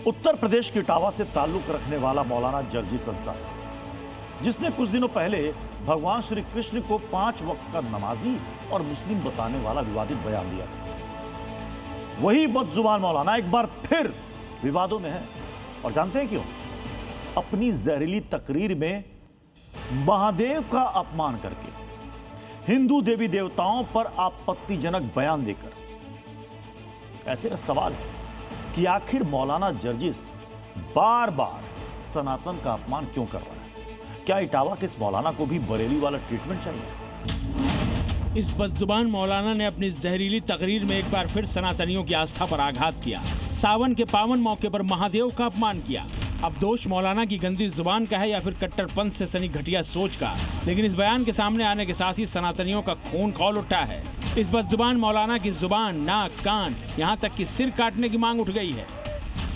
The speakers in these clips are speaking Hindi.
उत्तर प्रदेश के इटावा से ताल्लुक रखने वाला मौलाना जर्जिस अंसारी, जिसने कुछ दिनों पहले भगवान श्री कृष्ण को 5 वक्त का नमाजी और मुस्लिम बताने वाला विवादित बयान दिया था, वही बदजुबान मौलाना एक बार फिर विवादों में है। और जानते हैं क्यों? अपनी जहरीली तकरीर में महादेव का अपमान करके, हिंदू देवी देवताओं पर आपत्तिजनक बयान देकर। ऐसे में सवाल है कि आखिर मौलाना जर्जिस बार बार सनातन का अपमान क्यों कर रहा है? क्या इटावा के इस मौलाना को भी बरेली वाला ट्रीटमेंट चाहिए? इस बदजुबान मौलाना ने अपनी जहरीली तकरीर में एक बार फिर सनातनियों की आस्था पर आघात किया। सावन के पावन मौके पर महादेव का अपमान किया। अब दोष मौलाना की गंदी जुबान का है या फिर कट्टरपंथ से सनी घटिया सोच का, लेकिन इस बयान के सामने आने के साथ ही सनातनियों का खून खौल उठा है। इस बदजुबान मौलाना की जुबान, नाक, कान, यहाँ तक कि सिर काटने की मांग उठ गई है।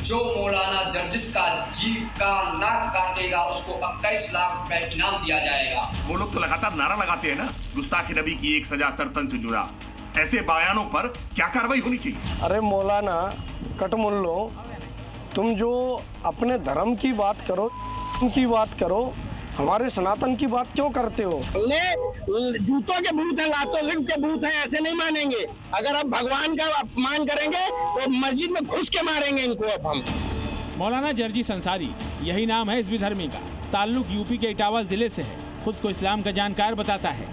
जो मौलाना जर्जिस का जीभ का नाक काटेगा उसको 21 लाख रुपए इनाम दिया जाएगा। वो लोग तो लगातार नारा लगाते हैं ना, गुस्ताखी नबी की एक सजा सरतन से जुड़ा। ऐसे बयानों पर क्या कार्रवाई होनी चाहिए? अरे मौलाना कटमुल्लो, तुम जो अपने धर्म की बात करो, उनकी बात करो, हमारे सनातन की बात क्यों करते हो? जूतों के भूत है, लातों के भूत है, ऐसे नहीं मानेंगे। अगर आप भगवान का अपमान करेंगे तो मस्जिद में घुस के मारेंगे इनको। अब हम मौलाना जर्जिस अंसारी, यही नाम है इस विधर्मी का। ताल्लुक यूपी के इटावा जिले से है। खुद को इस्लाम का जानकार बताता है।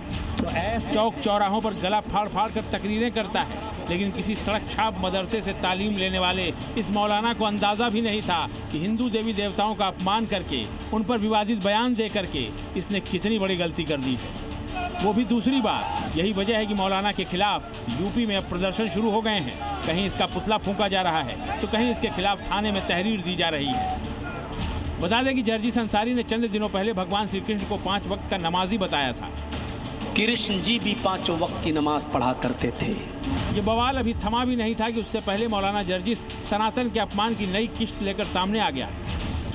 चौक चौराहों पर गला फाड़ फाड़ कर तकरीरें करता है, लेकिन किसी सड़क छाप मदरसे से तालीम लेने वाले इस मौलाना को अंदाजा भी नहीं था कि हिंदू देवी देवताओं का अपमान करके, उन पर विवादित बयान दे करके इसने कितनी बड़ी गलती कर दी है। वो भी दूसरी बार। यही वजह है कि मौलाना के खिलाफ यूपी में अब प्रदर्शन शुरू हो गए हैं। कहीं इसका पुतला फूंका जा रहा है तो कहीं इसके खिलाफ थाने में तहरीर दी जा रही है। बता दें कि जर्जिस अंसारी ने चंद दिनों पहले भगवान श्री कृष्ण को 5 वक्त का नमाजी बताया था। कृष्ण जी भी 5 वक्त की नमाज पढ़ा करते थे। ये बवाल अभी थमा भी नहीं था कि उससे पहले मौलाना जर्जिस सनातन के अपमान की नई किस्त लेकर सामने आ गया,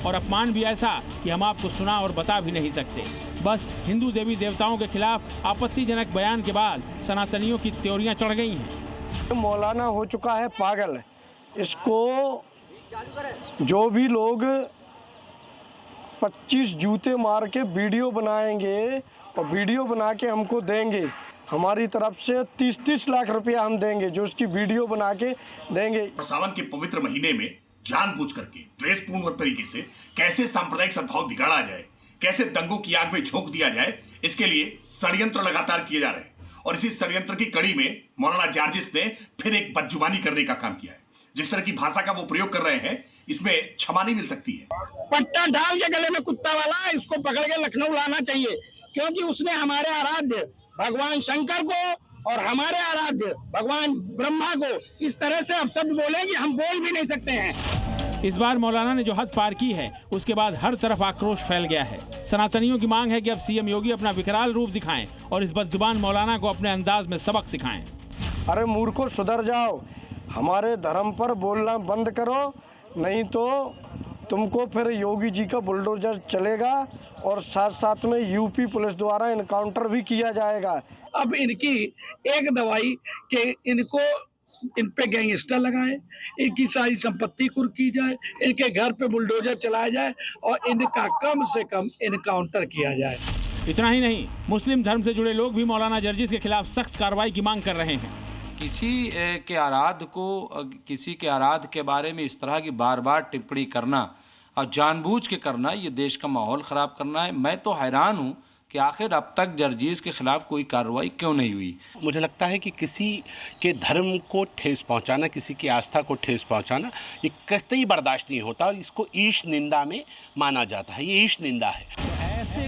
और अपमान भी ऐसा कि हम आपको सुना और बता भी नहीं सकते। बस हिंदू देवी देवताओं के खिलाफ आपत्तिजनक बयान के बाद सनातनियों की त्योरियां चढ़ गई हैं। मौलाना हो चुका है पागल। इसको जो भी लोग 25 जूते मार के वीडियो बनाएंगे और वीडियो बना के हमको देंगे, हमारी तरफ से 30-30 लाख रुपया हम देंगे जो उसकी वीडियो बना के देंगे। सावन के पवित्र महीने में जानबूझ करके द्वेषपूर्ण तरीके से कैसे सांप्रदायिक सद्भाव बिगाड़ा जाए, कैसे दंगों की आग में झोंक दिया जाए, इसके लिए षड्यंत्र लगातार किए जा रहे हैं। और इसी षड्यंत्र की कड़ी में मौलाना जर्जिस ने फिर एक बदजुबानी करने का काम किया है। जिस तरह की भाषा का वो प्रयोग कर रहे हैं, इसमें क्षमा नहीं मिल सकती है। पट्टा डाल के गले में कुत्ता वाला इसको पकड़ के लखनऊ लाना चाहिए, क्योंकि उसने हमारे आराध्य भगवान शंकर को और हमारे आराध्य भगवान ब्रह्मा को इस तरह से अब शब्द बोले कि हम बोल भी नहीं सकते हैं। इस बार मौलाना ने जो हद पार की है, उसके बाद हर तरफ आक्रोश फैल गया है। सनातनियों की मांग है कि अब सीएम योगी अपना विकराल रूप दिखाएं और इस बदजुबान मौलाना को अपने अंदाज में सबक सिखाएं। अरे मूर्खों, सुधर जाओ, हमारे धर्म पर बोलना बंद करो, नहीं तो तुमको फिर योगी जी का बुलडोजर चलेगा और साथ साथ में यूपी पुलिस द्वारा इनकाउंटर भी किया जाएगा। अब इनकी एक दवाई के इनको इन पे गैंगस्टर लगाए, इनकी सारी संपत्ति कुर्क की जाए, इनके घर पे बुलडोजर चलाया जाए और इनका कम से कम इनकाउंटर किया जाए। इतना ही नहीं, मुस्लिम धर्म से जुड़े लोग भी मौलाना जर्जिस के खिलाफ सख्त कार्रवाई की मांग कर रहे हैं। किसी के आराध्य को, किसी के आराध्य के बारे में इस तरह की बार बार टिप्पणी करना और जानबूझ के करना, ये देश का माहौल ख़राब करना है। मैं तो हैरान हूँ कि आखिर अब तक जर्जिस के खिलाफ कोई कार्रवाई क्यों नहीं हुई। मुझे लगता है कि किसी के धर्म को ठेस पहुंचाना, किसी की आस्था को ठेस पहुंचाना, ये कतई बर्दाश्त नहीं होता और इसको ईश निंदा में माना जाता है। ये ईश निंदा है।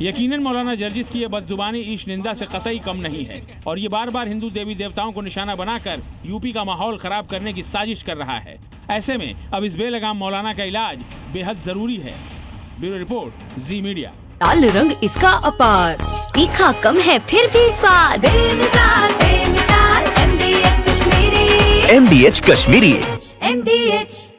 यकीनन मौलाना जर्जिस की ये बदजुबानी ईश निंदा से कतई कम नहीं है, और ये बार बार हिंदू देवी देवताओं को निशाना बनाकर यूपी का माहौल खराब करने की साजिश कर रहा है। ऐसे में अब इस बेलगाम मौलाना का इलाज बेहद जरूरी है। ब्यूरो रिपोर्ट, जी मीडिया। लाल रंग इसका अपार, तीखा कम है फिर भी स्वाद। बेमिसाल बेमिसाल MDH Kashmiri. MDH Kashmiri. MDH